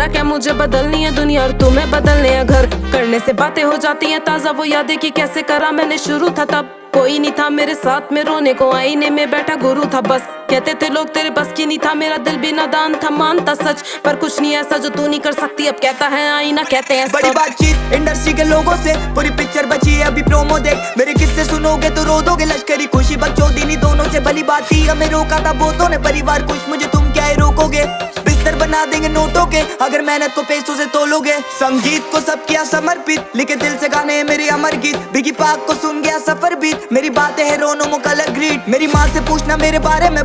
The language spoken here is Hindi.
बोला क्या मुझे बदलनी है दुनिया और तुम्हें बदलने हैं घर। करने से बातें हो जाती हैं ताजा, वो यादें कि कैसे करा मैंने शुरू था तब। कोई नहीं था मेरे साथ में रोने को, आईने में बैठा गुरु था बस। कहते थे लोग तेरे बस की नहीं था, मेरा दिल भी नादान था, मानता सच। पर कुछ नहीं ऐसा जो तू नहीं कर सकती, अब कहता है आईना, कहते हैं बड़ी बातचीत इंडस्ट्री के लोगों से, पूरी पिक्चर बची है अभी प्रोमो देख। मेरे किस्से सुनोगे तो रो दोगे, लश्करी खुशी बकचोदी दोनों से भली बात थी। हमें रोका था बहुतों ने, परिवार कुछ मुझे तुम क्या ही रोकोगे। बिस्तर बना देंगे नोटों के अगर मेहनत को पैसों से तोलोगे। संगीत को सब किया समर्पित, लिखे दिल से गाने हैं मेरे अमर गीत। बिगी पाक को सुन गया सफर बीत, मेरी बातें है रोनो मुकलर ग्रीट। मेरी माँ से पूछना मेरे बारे में।